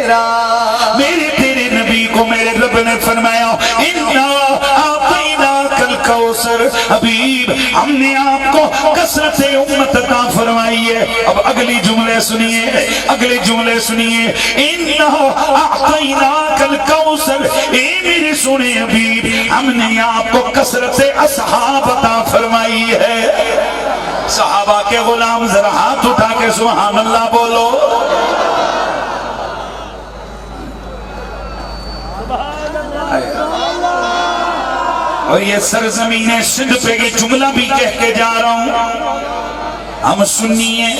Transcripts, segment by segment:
تیرا. میرے تیرے نبی کو میرے رب نے فرمایا اِنَّا أَعْطَيْنَاكَ الْكَوْثَرَ. حبیب ہم نے آپ کو کثرت امت عطا فرمائی ہے. اب اگلی جملے سنیے, اگلے جملے سنیے. اِنَّا أَعْطَيْنَاكَ الْكَوْثَرَ. اے میرے سنے حبیب ہم نے آپ کو کثرت اصحاب عطا فرمائی ہے. صحابہ کے غلام ذرا ہاتھ اٹھا کے سبحان اللہ بولو. اور یہ سرزمین سندھ پہ یہ جملہ بھی کہہ کے جا رہا ہوں, ہم سنی ہیں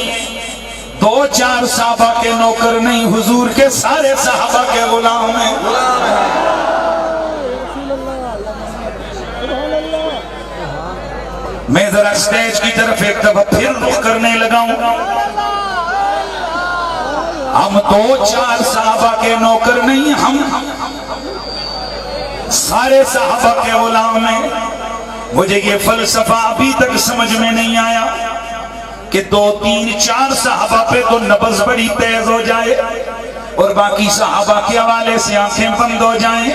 2-4 صحابہ کے نوکر نہیں, حضور کے سارے صحابہ کے غلام ہیں. میں ذرا سٹیج کی طرف ایک دفعہ پھر رخ کرنے لگا ہوں. ہم 2-4 صحابہ کے نوکر نہیں, ہم سارے صحابہ کے غلام ہیں. مجھے یہ فلسفہ ابھی تک سمجھ میں نہیں آیا کہ 2-3-4 صحابہ پہ تو نبض بڑی تیز ہو جائے اور باقی صحابہ کے حوالے سے آنکھیں بند ہو جائیں.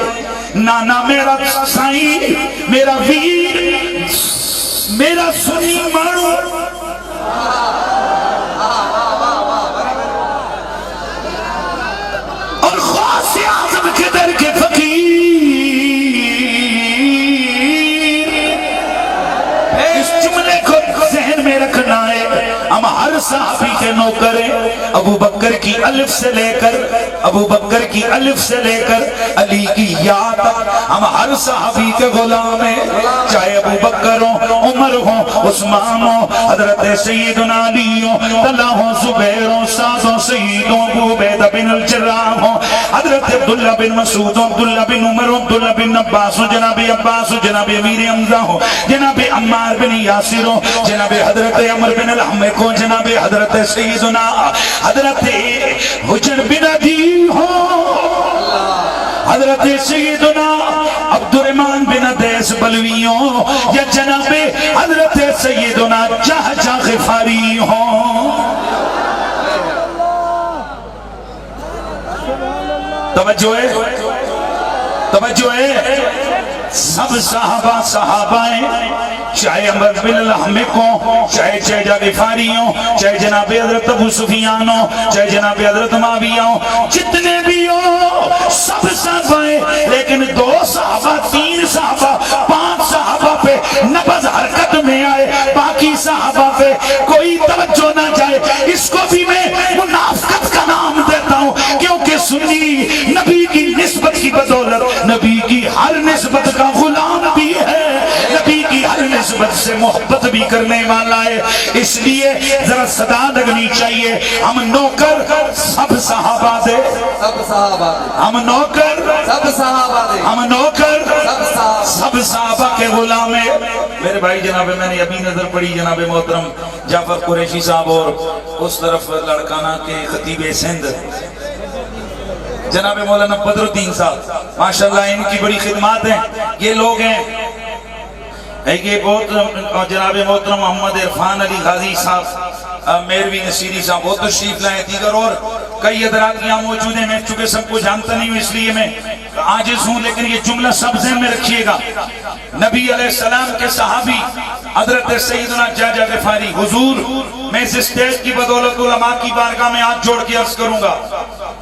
نانا میرا سائیں, میرا ویر, میرا سنی مانو, اور خاص اعظم کے در کے فقیر, اس جملے کو ذہن میں رکھنا ہے. ہم ہر صحابی کے نوکر ہیں. ابو بکر کی الف سے لے کر, ابو بکر کی الف سے لے کر علی کی یا تک ہم ہر صحابی کے غلام ہیں. چاہے ابو بکر ہوں, عمر ہوں, عثمان ہوں, حضرت سیدنا علی ہوں, طلحہ ہوں, زبیر ہوں, سعد ہوں, سعید ہوں, ابو عبیدہ بن الجراح ہوں, حضرت عبداللہ بن مسعود ہوں, عبداللہ بن عمر ہوں, عبداللہ بن عباس ہوں, جناب عباس ہوں, جناب امیر حمزہ ہوں, جناب عمار بن یاسر ہوں, جناب حضرت عمر بن الحمق ہوں, جناب حضرت سیدنا حضرت حجر بن عدی ہوں, حضرت سیدنا عبد الرحمن بن عدیس بلوی ہوں, یا جناب حضرت سیدنا جہجہ غفاری ہوں. توجہ ہے, توجہ ہے. سب صحابہ صحابہ ہیں, چاہے عمر بن الحمق ہوں, چاہے جہجہ غفاری ہوں, چاہے جناب حضرت ابو سفیان ہوں, چاہے جناب حضرت معاویہ ہوں, جتنے بھی ہوں سب صحابہ ہیں. لیکن 2 صحابہ, 3 صحابہ, 5 صحابہ پہ نبض حرکت میں آئے, باقی صحابہ پہ کوئی توجہ نہ جائے. اس کو بھی میں منافقت کا نام دیتا ہوں, کیونکہ سنی نبی کی نسبت کی بدولت نبی کی ہر نسبت کا غلام بھی ہے, نبی کی ہر نسبت سے محبت بھی کرنے والا ہے. اس لیے ذرا صدا لگنی چاہیے. ہم نوکر سب صحابہ دے, سب صحابہ, ہم نوکر سب صحابہ دے, ہم نوکر صحابہ. سب صحابہ کے غلام ہیں. میرے بھائی جناب میں نے ابھی نظر پڑی جناب محترم جعفر قریشی صاحب اور اس طرف لڑکانہ کے خطیب سندھ جناب مولانا بدر الدین صاحب, ماشاءاللہ ان کی بڑی خدمات ہیں. یہ لوگ ہیں یہ بہت, جناب محترم محمد عرفان علی غازی صاحب, میروی نصیری صاحب بہت تشریف لائے, دیگر اور کئی حضرات یہاں موجود ہیں. میں چونکہ سب کو جانتا نہیں ہوں اس لیے میں عاجز ہوں, لیکن یہ جملہ سب ذہن میں رکھیے گا. نبی علیہ السلام کے صحابی حضرت سیدنا جہجہ غفاری, حضور میں اس اسٹیج کی بدولت علماء کی بارگاہ میں ہاتھ جوڑ کے عرض کروں گا,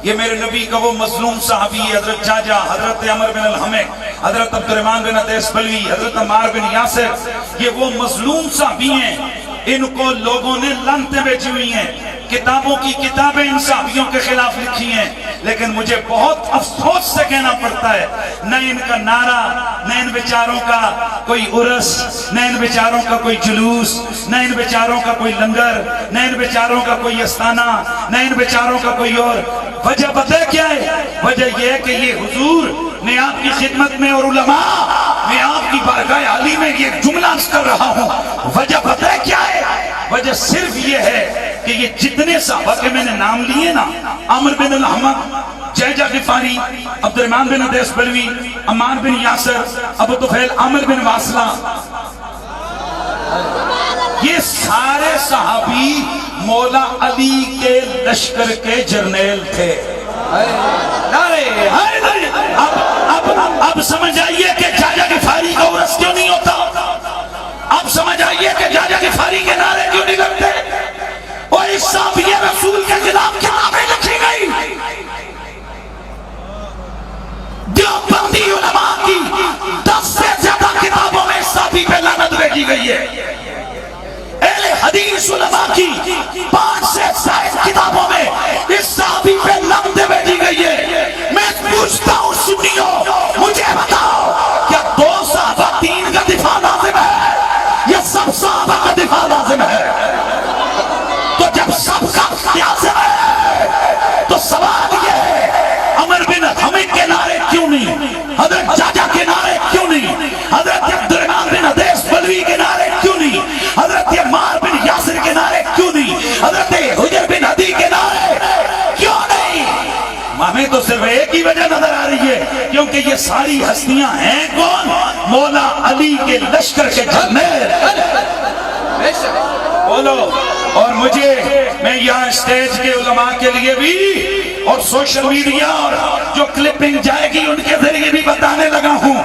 یہ میرے نبی کا وہ مظلوم صحابی ہے, حضرت جہجہ, حضرت عمر بن الحمق, حضرت عبد الرحمن بن عدیس بلوی, حضرت عمار بن یاسر. یہ وہ مظلوم صحابی ہیں, ان کو لوگوں نے لعنتیں بیچی ہوئی ہیں, کتابوں کی کتابیں ان صحابیوں کے خلاف لکھی ہیں. لیکن مجھے بہت افسوس سے کہنا پڑتا ہے, نہ ان کا نعرہ, نہ ان بیچاروں کا کوئی عرس, نہ ان بیچاروں کا کوئی جلوس, نہ ان بیچاروں کا کوئی لنگر, نہ ان بیچاروں کا کوئی استانہ, نہ ان بیچاروں کا کوئی اور. وجہ پتہ کیا ہے؟ وجہ یہ ہے کہ یہ حضور میں آپ کی خدمت میں اور علماء میں آپ کی بارگاہ عالی میں یہ جملہ کر رہا ہوں. وجہ پتہ کیا ہے؟ وجہ صرف یہ ہے کہ یہ جتنے صحابہ کے میں نے نام لیے نا, عمر بن الحمق, جہجہ غفاری, عبد الرحمن بن عدیس بلوی, عمار بن یاسر, ابو طفیل عامر بن واصلہ, یہ سارے صحابی مولا علی کے لشکر کے جرنیل تھے. اب سمجھ آئیے کہ جاجا غفاری کا عرس کیوں نہیں ہوتا، اب سمجھ آئیے کہ جاجا غفاری کے نعرے کیوں نہیں لگتے، اور اس صحابی رسول کے خلاف کتابیں لکھی گئی، دیوبندی علماء کی 10 سے زیادہ کتابوں میں اس صحابی پہ لعنت بھیجی گئی ہے، اہل حدیث علماء کی 5 سے زائد کتابوں میں اس صحابی پہ لعنت بھیجی گئی ہے۔ میں پوچھتا ہوں سنیو، مجھے بتاؤ کیا 2 صحابہ 3 کا دفاع لازم ہے یا سب صحابہ کا دفاع لازم ہے؟ تو جب سب کا لازم ہے تو سوال یہ ہے عمر بن حمید کے نعرے کیوں نہیں، حضرت جاجا کے نعرے کیوں نہیں، حضرت عبدالرحمن بن حدیث بلوی کے نعرے کیوں نہیں، حضرت عمار بن یاسر کے نعرے کیوں نہیں، حضرت حجر بن عدی کے نعرے کیوں نہیں؟ ہمیں تو صرف ایک ہی وجہ نظر آ رہی ہے، کیونکہ یہ ساری ہستیاں ہیں کون؟ مولا علی کے لشکر کے جرنیل۔ بولو، اور مجھے میں یہاں اسٹیج کے علماء کے لیے بھی اور سوشل میڈیا اور جو کلپنگ جائے گی ان کے ذریعے بھی بتانے لگا ہوں،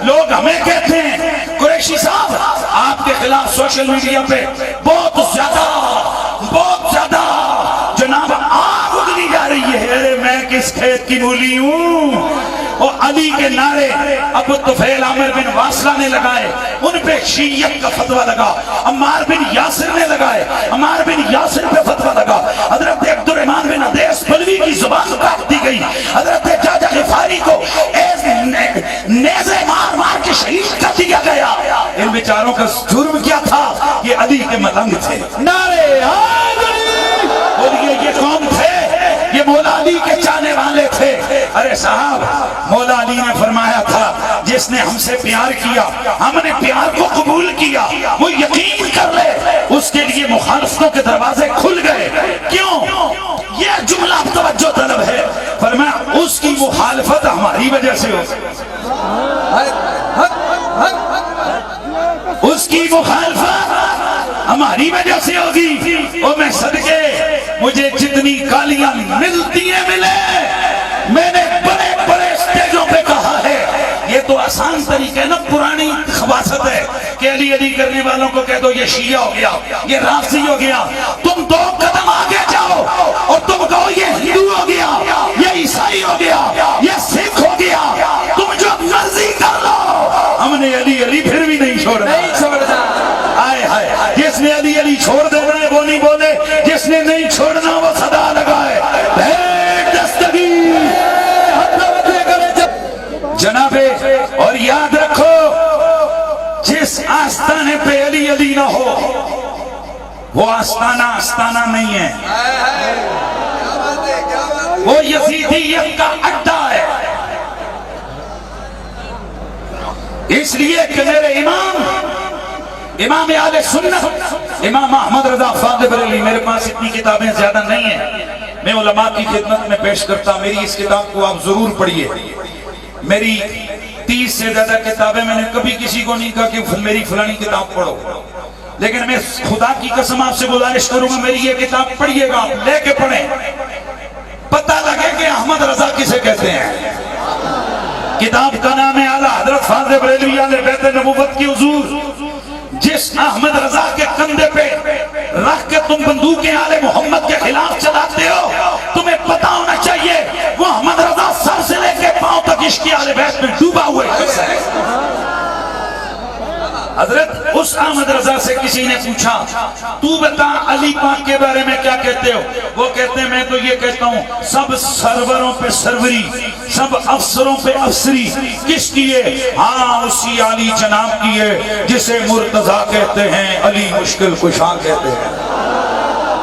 لوگ ہمیں کہتے ہیں قریشی صاحب آپ کے خلاف سوشل میڈیا پہ بہت زیادہ جناب آگ اگلی جا رہی ہے، ارے میں کس کھیت کی مولی ہوں، اور علی کے نعرے ابو طفیل عامر بن واصلہ نے لگائے، ان پہ شیعیت کا فتوہ لگا، عمار بن یاسر نے لگائے، عمار بن یاسر پہ فتوہ لگا، حضرت عبدالرحمن بن حدیث بلوی کی زبان کاٹ دی گئی، حضرت جاجا غفاری کو نیزے مار کے شہید کر دیا گیا۔ ان بیچاروں کا جرم کیا تھا؟ یہ علی کے ملنگ تھے۔ نعرے حیدری! بولیے یہ کون تھے؟ یہ مولا علی کے چاہنے والے تھے۔ ارے صاحب، مولا علی نے فرمایا تھا جس نے ہم سے پیار کیا، ہم نے پیار کو قبول کیا، وہ یقین کر لے اس کے لیے مخالفتوں کے دروازے کھل گئے۔ کیوں؟ یہ جملہ توجہ طلب ہے، فرمایا اس کی مخالفت ہماری وجہ سے ہو، اس کی مخالفت ہماری وجہ سے ہوگی، اور میں صدقے مجھے جتنی گالیاں ملتی ہیں ملے، میں نے بڑے بڑے اسٹیجوں پہ کہا ہے، یہ تو آسان طریقہ ہے نا، پرانی خباثت ہے کہ علی علی کرنے والوں کو کہہ دو یہ شیعہ ہو گیا، یہ رافضی ہو گیا، تم 2 قدم آگے جاؤ اور تم کہو یہ ہندو ہو گیا، یہ عیسائی ہو گیا، یہ سکھ ہو گیا، تم جو مرضی کر لو، ہم نے علی علی پھر بھی نہیں چھوڑنا۔ آئے ہائے، جس نے علی علی چھوڑ دینا ہے وہ نہیں بولے، جس نے نہیں چھوڑنا وہ صدا لگائے بھیٹ دستگیر جناب۔ اور یاد رکھو جس آستانے پہ علی علی نہ ہو وہ آستانہ نہیں ہے، وہ یزیدیت کا اڈا ہے۔ اس لیے کہ میرے امام اہل سنت امام احمد رضا فاضل بریلوی، میرے پاس اتنی کتابیں زیادہ نہیں ہیں، میں علماء کی خدمت میں پیش کرتا، میری اس کتاب کو آپ ضرور پڑھیے۔ میری 30 سے زیادہ کتابیں، میں نے کبھی کسی کو نہیں کہا کہ میری فلانی کتاب پڑھو، لیکن میں خدا کی قسم آپ سے گزارش کروں گا میری یہ کتاب پڑھیے گا، آپ لے کے پڑھیں، پتہ لگے کہ احمد رضا کسے کہتے ہیں۔ کتاب کا نام ہے اعلیٰ حضرت فاضل بریلوی اہل بیت نبوت کی حضور۔ جس احمد رضا کے کندھے پہ رکھ کے تم بندوقیں آل محمد کے خلاف چلاتے ہو، تمہیں پتا ہونا چاہیے وہ احمد رضا سر سے لے کے پاؤں تک عشق اہل بیت میں ڈوبا ہوئے ہے۔ حضرت اس احمد رضا سے کسی نے پوچھا تو بتا علی پاک کے بارے میں کیا کہتے ہو؟ وہ کہتے ہیں میں تو یہ کہتا ہوں سب سروروں پہ سروری، سب افسروں پہ افسری کس کی ہے؟ ہاں اسی علی جناب کی ہے جسے مرتضیٰ کہتے ہیں، علی مشکل کشا کہتے ہیں۔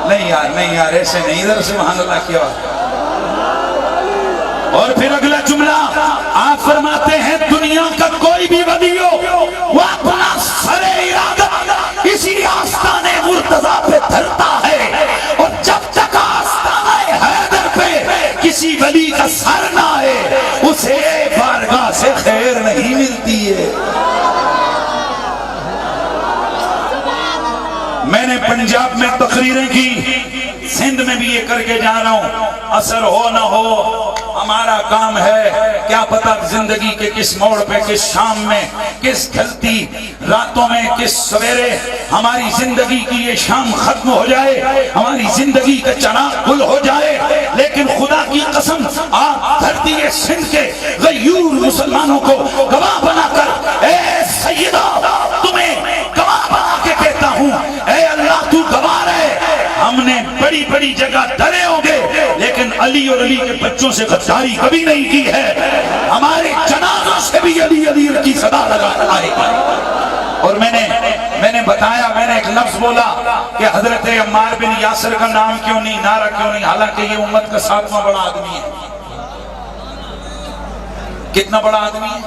نہیں یار ایسے نہیں، ادھر سبحان اللہ کیا۔ اور پھر اگلا جملہ آپ فرماتے ہیں دنیا کا کوئی بھی ولی ہو وہ اپنا سر ارادت اسی آستانِ مرتضیٰ پہ دھرتا ہے، اور جب تک آستانِ حیدر پہ کسی ولی کا سر نہ ہے اسے بارگاہ سے خیر نہیں ملتی ہے۔ میں نے پنجاب میں تقریریں کی، سندھ میں بھی یہ کر کے جا رہا ہوں، اثر ہو نہ ہو ہمارا کام ہے کیا پتہ زندگی کے کس موڑ پہ، کس شام میں، کس ڈھلتی راتوں میں، کس سویرے ہماری زندگی کی یہ شام ختم ہو جائے، ہماری زندگی کا چراغ گل ہو جائے، لیکن خدا کی قسم آپ دھرتی سندھ کے غیور مسلمانوں کو گواہ بنا کر، اے سیدہ تمہیں گواہ بنا کے کہتا ہوں، اے اللہ تو گواہ رہے، ہم نے بڑی بڑی جگہ ڈرے ہوں گے لیکن علی اور علی کے بچوں سے غداری کبھی نہیں کی ہے، ہمارے جنازوں سے بھی علی علی کی صدا لگا آئے گی۔ اور میں نے بتایا، میں نے ایک لفظ بولا کہ حضرت عمار بن یاسر کا نام کیوں نہیں، نعرہ کیوں نہیں، حالانکہ یہ امت کا 7واں بڑا آدمی ہے۔ کتنا بڑا آدمی ہے؟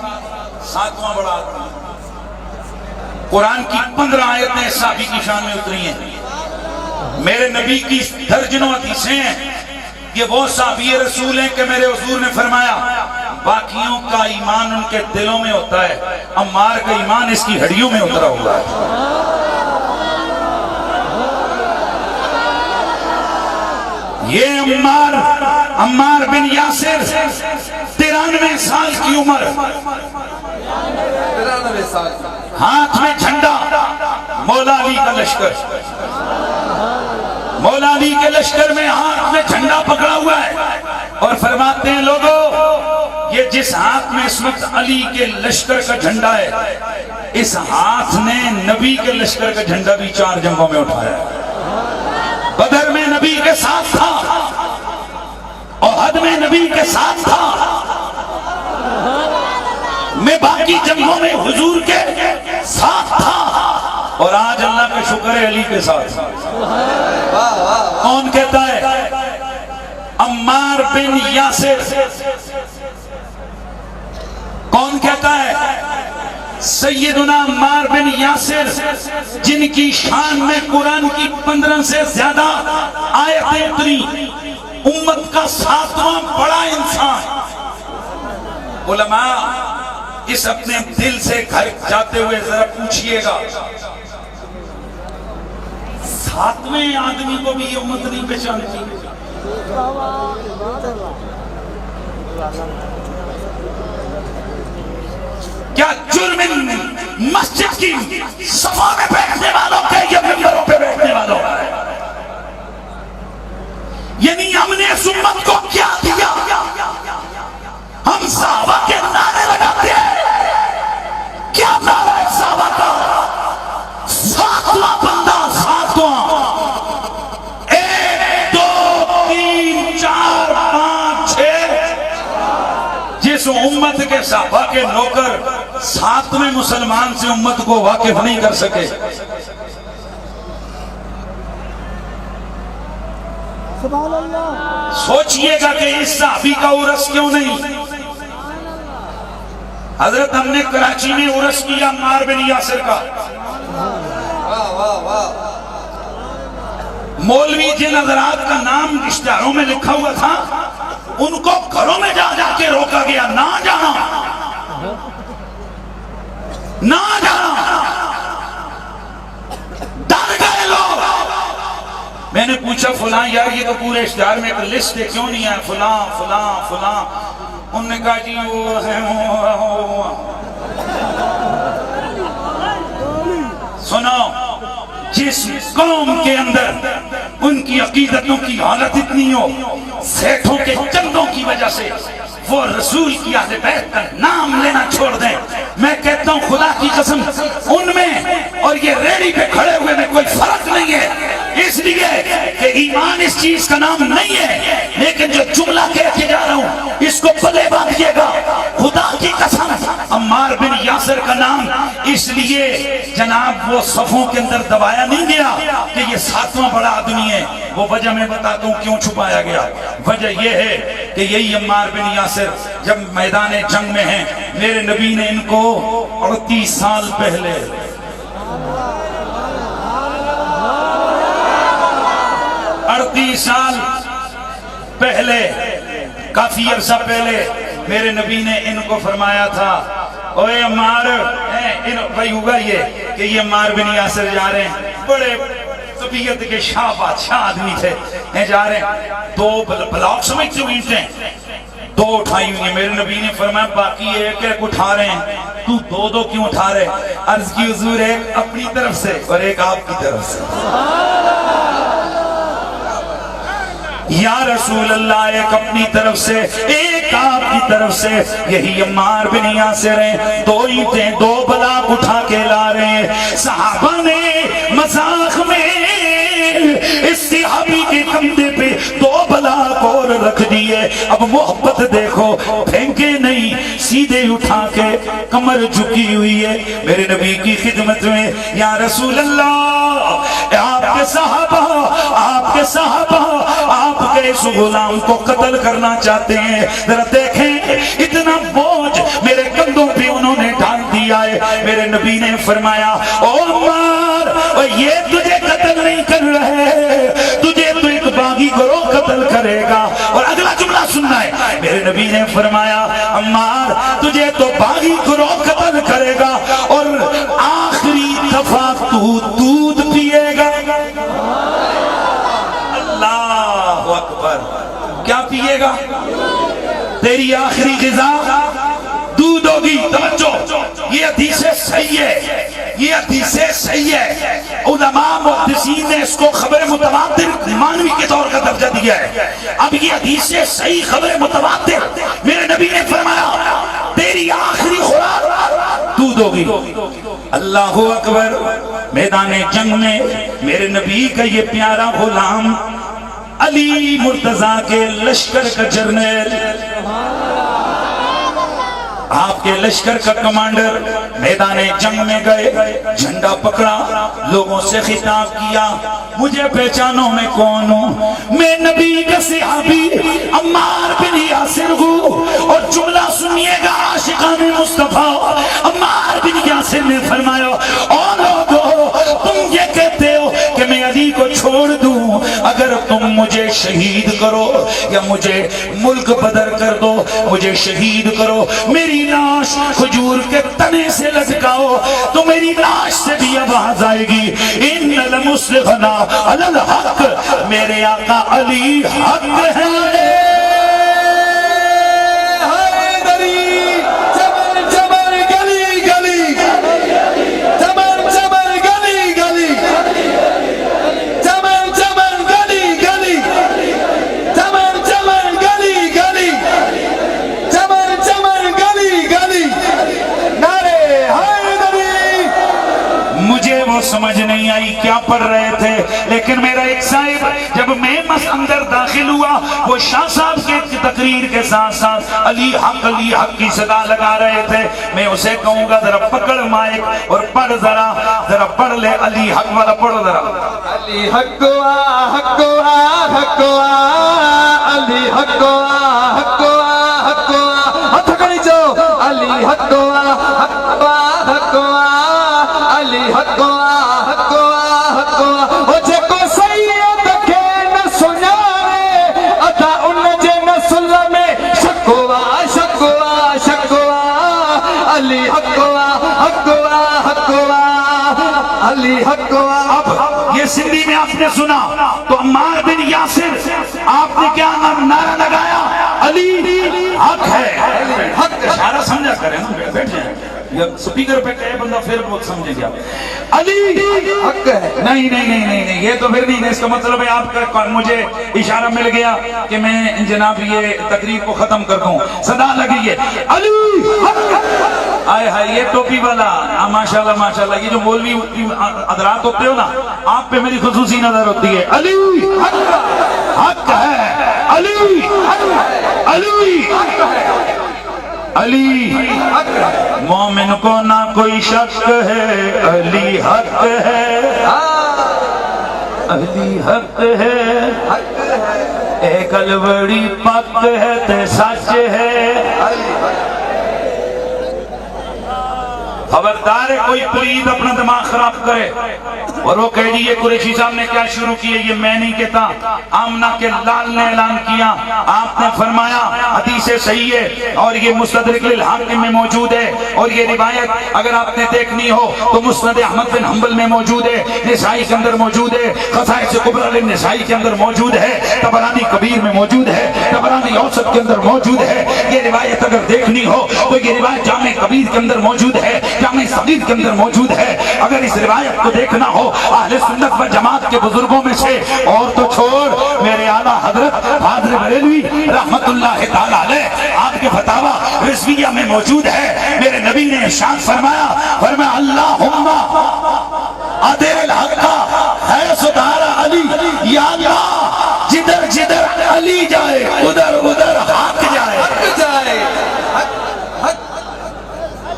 7واں بڑا آدمی ہے۔ قرآن کی 15 آیتیں صحابی کی شان میں اتری ہیں، میرے نبی کی درجنوں حدیثیں ہیں کہ وہ صحابی رسول ہیں کہ میرے حضور نے فرمایا باقیوں کا ایمان ان کے دلوں میں ہوتا ہے، عمار کا ایمان اس کی ہڈیوں میں اترا ہوا ہے۔ یہ عمار بن یاسر 93 سال کی عمر، 93 سال، ہاتھ میں جھنڈا، مولا علی کا لشکر، مولا علی کے لشکر میں ہاتھ میں جھنڈا پکڑا ہوا ہے، اور فرماتے ہیں لوگوں یہ جس ہاتھ میں اس وقت علی کے لشکر کا جھنڈا ہے، اس ہاتھ نے نبی کے لشکر کا جھنڈا بھی 4 جنگوں میں اٹھایا ہے۔ بدر میں نبی کے ساتھ تھا، احد میں نبی کے ساتھ تھا، میں باقی جنگوں میں حضور کے ساتھ تھا، اور آج اللہ کا شکر ہے علی کے ساتھ۔ کون کہتا ہے؟ عمار بن یاسر۔ کون کہتا ہے؟ سیدنا عمار بن یاسر، جن کی شان میں قرآن کی 15 سے زیادہ آیتیں اتری، امت کا 7واں بڑا انسان۔ علماء اس اپنے دل سے گھر جاتے ہوئے ذرا پوچھئے گا، 7ویں آدمی کو بھی یہ امت نہیں پہچانتی؟ کیا جرم مسجد کی صفوں میں بیٹھنے والوں کے یا ممبروں پہ بیٹھنے والوں کا ہے؟ یعنی ہم نے اس امت کو کیا دیا؟ ہم صحابہ کے نعرے لگاتے ہیں، کیا نعرہ ہے صحابہ کا؟ 7واں بندہ، 7واں، 1 2 3 4 5 6، جس امت کے صحابہ کے نوکر 7ویں مسلمان سے امت کو واقف نہیں کر سکے۔ سوچئے گا کہ اس صحابی کا عرس کیوں نہیں؟ حضرت ہم نے کراچی میں عرس کیا عمار بن یاسر کا، مولوی جن حضرات کا نام اشتہاروں میں لکھا ہوا تھا ان کو گھروں میں جا جا کے روکا گیا، نہ جانا، نہ جانا، ڈر گئے لوگ۔ میں نے پوچھا فلاں یار یہ تو پورے اشتہار میں ایک لسٹ ہے، کیوں نہیں ہے فلاں فلاں فلاں؟ انہوں نے کہا جی وہ ہے سنو، جس قوم کے اندر ان کی عقیدتوں کی حالت اتنی ہو، سیٹھوں کے چندوں کی وجہ سے وہ رسول کی اہل بیت کا نام لینا چھوڑ دیں، میں کہتا ہوں خدا کی قسم ان میں اور یہ ریڑی پہ کھڑے ہوئے میں کوئی فرق نہیں ہے، اس لیے کہ ایمان اس چیز کا نام نہیں ہے، لیکن جو جملہ کہہ کے جا رہا ہوں اس کو پلے باندھیے گا۔ خدا کی قسم عمار بن یاسر کا نام اس لیے جناب وہ صفوں کے اندر دبایا نہیں گیا کہ یہ 7واں بڑا آدمی ہے، وہ وجہ میں بتاتا ہوں کیوں چھپایا گیا۔ وجہ یہ ہے کہ یہی عمار بن یاسر جب میدان جنگ میں ہیں، میرے نبی نے ان کو 38 سال پہلے 38 سال پہلے، کافی عرصہ پہلے میرے نبی نے ان کو فرمایا تھا اوے عمار، بھائی ہوگا یہ کہ یہ عمار بن یاسر جا رہے ہیں، بڑے طبیعت کے شاہ بادشاہ آدمی تھے، جا رہے ہیں 2 بلاک سمجھتے ہوئے اینٹیں دو اٹھائی ہوئی ہیں. میرے نبی نے فرمایا باقی ایک ایک اٹھا رہے ہیں, تو دو دو کیوں اٹھا رہے؟ عرض کی حضور ایک اپنی طرف سے اور ایک آپ کی طرف سے. یا رسول اللہ ایک اپنی طرف سے ایک آپ کی طرف سے. یہی عمار بن یاسر ہیں, دو اینٹیں دو بلاک اٹھا کے لا رہے ہیں. صحابہ نے مذاق میں اس صحابی کے کندھے پہ دو بلاک اور رکھ دیے. اب محبت دیکھو, پھینکے نہیں, سیدھے اٹھا کے کمر جھکی ہوئی ہے میرے نبی کی خدمت میں. یا رسول اللہ آپ کے صحابہ آپ کے اس غلام کو قتل کرنا چاہتے ہیں, ذرا دیکھیں اتنا بوجھ میرے کندھوں پہ انہوں نے ڈال دیا ہے. میرے نبی نے فرمایا او عمار, یہ تجھے قتل نہیں کر رہے, تجھے تو ایک باغی گروہ قتل کرے گا. اور اگلا جملہ سننا ہے, میرے نبی نے فرمایا عمار تجھے تو باغی گروہ قتل کرے گا اور آخری دفعہ تو دودھ پیے گا. اللہ اکبر, کیا پیے گا؟ تیری آخری غذا دودھ ہوگی. توجہ, یہ حدیث صحیح ہے, یہ حدیث صحیح ہے. علماء محدثین نے اس کو خبر متواتر مانوی کے طور کا درجہ دیا ہے. اب یہ حدیث صحیح خبر متواتر, میرے نبی نے فرمایا تیری آخری خوراک دودھ ہوگی. اللہ اکبر. میدان جنگ میں میرے نبی کا یہ پیارا غلام علی مرتضیٰ کے لشکر کا جرنیل, آپ کے لشکر کا کمانڈر میدان جنگ میں گئے, جھنڈا پکڑا, لوگوں سے خطاب کیا مجھے پہچانو میں کون ہوں؟ میں نبی کا صحابی عمار بن یاسر ہوں. اور جملہ سنیے گا عاشقان مصطفیٰ. عمار بن یاسر نے فرمایا او لوگو, تم یہ کہتے ہو کہ میں علی کو چھوڑ دوں, اگر تم مجھے شہید کرو یا مجھے ملک بدر کر دو, مجھے شہید کرو, میری لاش کھجور کے تنے سے لٹکاؤ تو میری لاش سے بھی آواز آئے گی ان المسلمنا علی الحق, میرے آقا علی حق ہے. سمجھ نہیں آئی کیا پڑھ رہے تھے, لیکن میرا ایک صاحب جب میں اندر داخل ہوا وہ شاہ صاحب کے تقریر کے ساتھ ساتھ علی حق کی صدا لگا رہے تھے. میں اسے کہوں گا ذرا پکڑ مائک اور پڑھ, ذرا پڑھ لے علی حق والا پڑھو ذرا. علی حق حق حق علی حق حق حق ہاتھ کھڑی جو علی حق حق حق علی حق حق حق او جے کو سید کے نہ سنارے ادا ان جے نسل میں شکوا شکوا شکوا علی حق حق حق علی حق. اب یہ سندھی میں آپ نے سنا تو عمار بن یاسر آپ نے کیا نعرہ لگایا؟ علی حق ہے. حق اشارہ سمجھا کریں نا, بیٹھ جائیں, سپیکر پہ کہے بندہ پھر بہت سمجھے گیا. علی حق ہے. نہیں نہیں نہیں نہیں, یہ تو پھر نہیں. اس کا مطلب ہے آپ کا مجھے اشارہ مل گیا کہ میں جناب یہ تقریر کو ختم کر دوں. صدا لگی ہے علی حق. آئے ہائے یہ ٹوپی والا, ماشاءاللہ ماشاءاللہ, یہ جو مولوی حضرات ہوتے ہو نا, آپ پہ میری خصوصی نظر ہوتی ہے. علی حق ہے, علی علی علی مومن کو نہ کوئی شک ہے, علی حق ہے, علی حق ہے, ایک الوڑی پک ہے تے سچ ہے. خبردار ہے کوئی پلید اپنا دماغ خراب کرے اور وہ کہہ دیئے قریشی صاحب نے کیا شروع کیے، یہ میں نہیں کہتا، آمنہ کے لال نے اعلان کیا، آپ نے فرمایا حدیث صحیح ہے اور یہ مستدرک للحاکم میں موجود ہے، اور یہ روایت اگر آپ نے دیکھنی ہو تو مسند احمد بن حنبل میں موجود ہے، نسائی کے اندر موجود ہے، خصائص کبریٰ للنسائی کے اندر موجود ہے، طبرانی کبیر میں موجود ہے، طبرانی اوسط کے اندر موجود ہے۔ یہ روایت اگر دیکھنی ہو تو یہ روایت جامع کبیر کے اندر موجود ہے، جامع صغیر کے اندر موجود ہے۔ اگر اس روایت کو دیکھنا ہو اہل سنت و جماعت کے بزرگوں میں سے، اور تو چھوڑ میرے اعلیٰ حضرت حاضر بریلوی رحمت اللہ تعالیٰ علیہ، آپ کے فتاوی رضویہ میں موجود ہے۔ میرے نبی نے ارشاد فرمایا اللہم ادر الحق ہے سدارا علی، یا اللہ جدھر جدھر علی جائے ادھر ادھر حق جائے، حق جائے،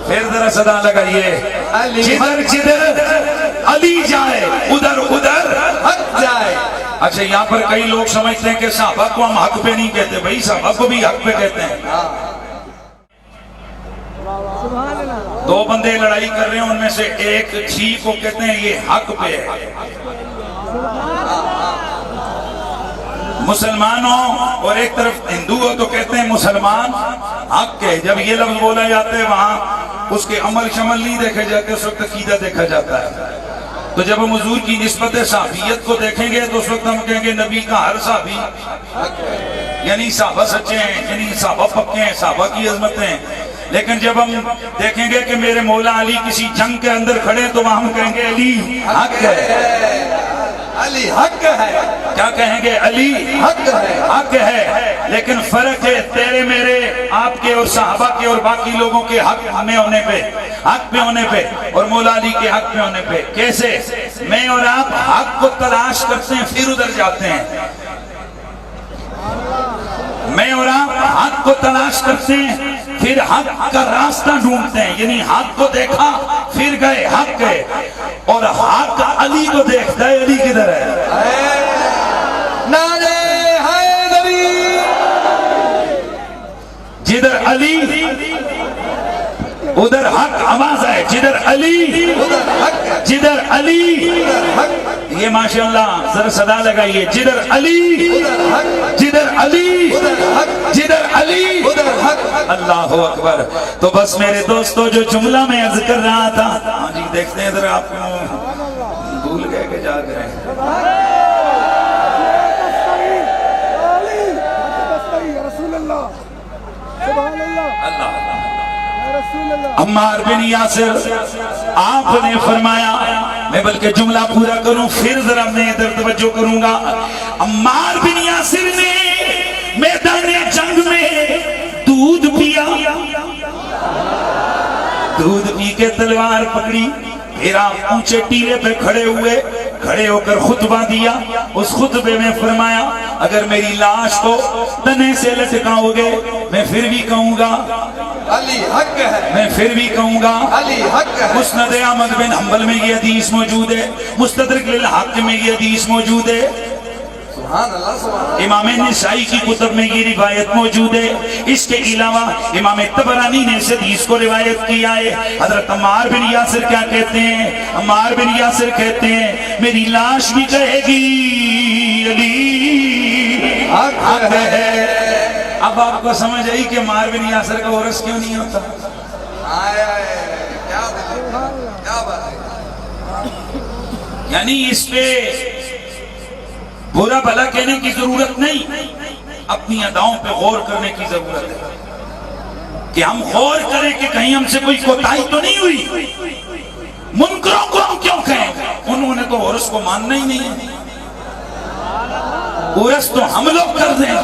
پھر ذرا صدا لگائیے، جدھر جدھر علی جائے ادھر ادھر حق جائے۔ اچھا یہاں پر کئی لوگ سمجھتے ہیں کہ صحابہ کو ہم حق پہ نہیں کہتے، بھائی صحابہ کو بھی حق پہ کہتے ہیں۔ دو بندے لڑائی کر رہے ہیں، ان میں سے ایک ٹھیک کو کہتے ہیں یہ حق پہ ہے، مسلمان ہو، اور ایک طرف ہندو ہو تو کہتے ہیں مسلمان حق ہے۔ جب یہ لفظ بولا جاتا ہے وہاں اس کے عمل شمل نہیں دیکھے جاتے، اس وقت عقیدہ دیکھا جاتا ہے۔ تو جب ہم حضور کی نسبت صحابیت کو دیکھیں گے تو اس وقت ہم کہیں گے نبی کا ہر صحابی یعنی صحابہ سچے ہیں، یعنی صحابہ پکے ہیں، صحابہ کی عظمت ہیں۔ لیکن جب ہم دیکھیں گے کہ میرے مولا علی کسی جنگ کے اندر کھڑے تو وہاں ہم کہیں گے علی حق ہے، علی حق ہے، کیا کہیں گے؟ علی حق ہے، حق ہے۔ لیکن فرق ہے تیرے میرے، آپ کے اور صحابہ کے اور باقی لوگوں کے حق میں ہونے پہ، حق پہ ہونے پہ، اور مولا علی کے حق پہ ہونے پہ۔ کیسے؟ میں اور آپ حق کو تلاش کرتے ہیں پھر ادھر جاتے ہیں، میں اور آپ حق کو تلاش کرتے ہیں پھر حق کا راستہ ڈھونڈتے ہیں، یعنی حق کو دیکھا پھر گئے حق گئے، اور حق علی کو دیکھتا ہے علی کدھر ہے؟ نعرہ حیدری، جدھر علی ادھر حق آواز ہے، جدھر علی جدھر علی، یہ ماشاءاللہ ذرا صدا لگائیے، جدھر علی جدھر علی جدھر علی، اللہ اکبر۔ تو بس میرے دوستو جو جملہ میں عرض کر رہا تھا، ہاں جی دیکھتے ہیں ذرا آپ کو بھول گئے کہ جاگ رہے ہیں۔ عمار بن یاسر، آپ نے فرمایا، میں بلکہ جملہ پورا کروں پھر ذرا میں ادھر توجہ کروں گا۔ عمار بن یاسر نے میدان جنگ میں دودھ پیا، دودھ پی کے تلوار پکڑی، پھر آپ اونچے ٹیلے پہ کھڑے ہوئے، کھڑے ہو کر خطبہ دیا۔ اس خطبے میں فرمایا اگر میری لاش کو تنے سے لٹکاؤ گے میں پھر بھی کہوں گا علی حق ہے، میں پھر بھی کہوں گا علی حق ہے۔ مسند احمد بن حنبل میں یہ حدیث موجود ہے، مستدرک للحاکم میں یہ حدیث موجود ہے، سبحان اللہ سبحان اللہ۔ امام نسائی کی کتب میں یہ روایت موجود ہے۔ اس کے علاوہ امام طبرانی نے اس حدیث کو روایت کیا ہے۔ حضرت عمار بن یاسر کیا کہتے ہیں؟ عمار بن یاسر کہتے ہیں میری لاش بھی کہے گی علی حق ہے۔ اب آپ کو سمجھ آئی کہ عمار بن یاسر کا عرس کیوں نہیں ہوتا؟ کیا بات ہے، یعنی اس پہ برا بھلا کہنے کی ضرورت نہیں، اپنی اداؤں پہ غور کرنے کی ضرورت ہے کہ ہم غور کریں کہ کہیں ہم سے کوئی کوتاہی تو نہیں ہوئی۔ منکروں کو ہم کیوں کہیں؟ انہوں نے تو عرس کو ماننا ہی نہیں ہے، عرس تو ہم لوگ کر دیں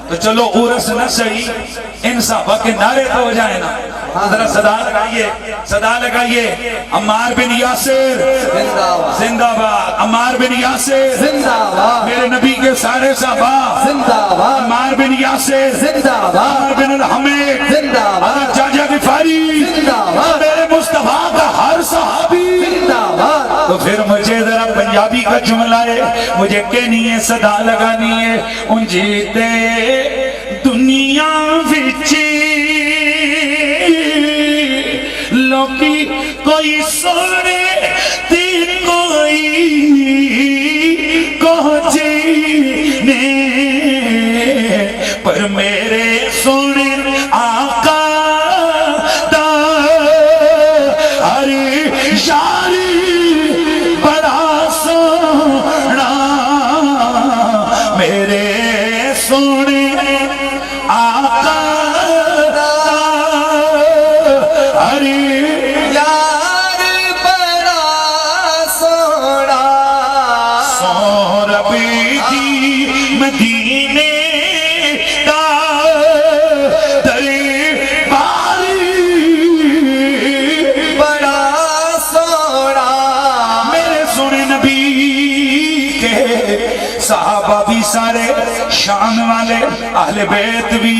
تو چلو عرس نہ صحیح، ان صحابہ کے نعرے تو ہو جائے نا۔ ذرا صدا لگائیے، صدا لگائیے، عمار بن یاسر زندہ باد، عمار بن یاسر زندہ باد، میرے نبی کے سارے صحابہ زندہ باد، عمار بن یاسر زندہ باد، عمار بن الحمید زندہ باد، حضرت جاجا غفاری، زندہ باد، میرے مصطفیٰ کا ہر صحابی زندہ باد۔ تو پھر مجھے ذرا پنجابی کا جملہ ہے، مجھے کہنی ہے، صدا لگانی ہے، انجیتے دنیا وچ فضلوں کی کوئی سونے دی کوئی کوچینے پر میرے سونے آقا دا ہر یاری بڑا سونا میرے سونے آقا دا ہر یار بڑا سونا ربی کی مدینے دا درباری بڑا سونا میرے سونے نبی کے صحابہ بھی سارے شان والے اہل بیت بھی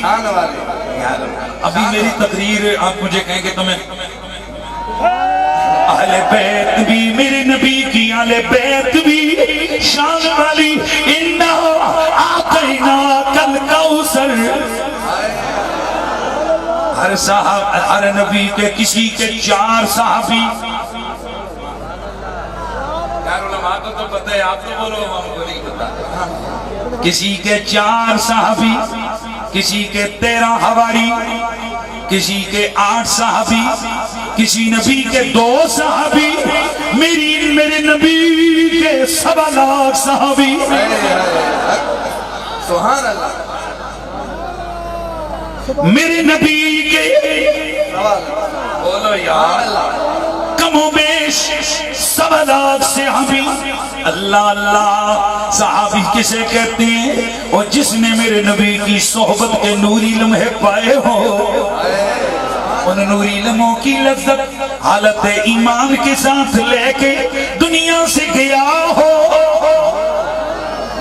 شان والے ابھی میری تقریر آپ مجھے کہیں کہ تمہیں اہل بیت بھی میرے نبی کی اہل بیت بھی شان والی انا آتیناک الکوثر ہر صاحب ہر نبی کے کسی کے 4 صحابی یار علماء کو تو پتہ ہے آپ تو بولو ہم کو نہیں پتہ کسی کے 4 صحابی کسی کے 13 حواری کسی کے 8 صحابی کسی نبی کے 2 صحابی میرے نبی کے 7 لاکھ صحابی سبحان اللہ میرے نبی کے بولو یار کم و بیش 7 لاکھ صحابی اللہ اللہ صحابی کسے کہتے ہیں اور جس نے میرے نبی کی صحبت کے نوری لمحے پائے ہو ان نوری لمحوں کی لذت حالت ایمان کے ساتھ لے کے دنیا سے گیا ہو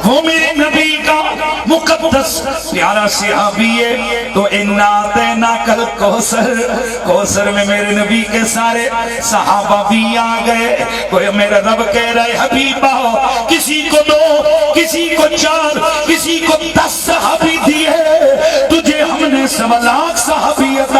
وہ میرے نبی کا مقدس پیارا صحابی ہے تو انا اعطیناک الکوثر کوثر میں میرے نبی کے سارے صحابہ بھی آ گئے کوئی میرا رب کہہ رہے حبیبہ کسی کو 2 کسی کو 4 کسی کو 10 صحابی دیے تجھے ہم نے 7 لاکھ صحابی عطا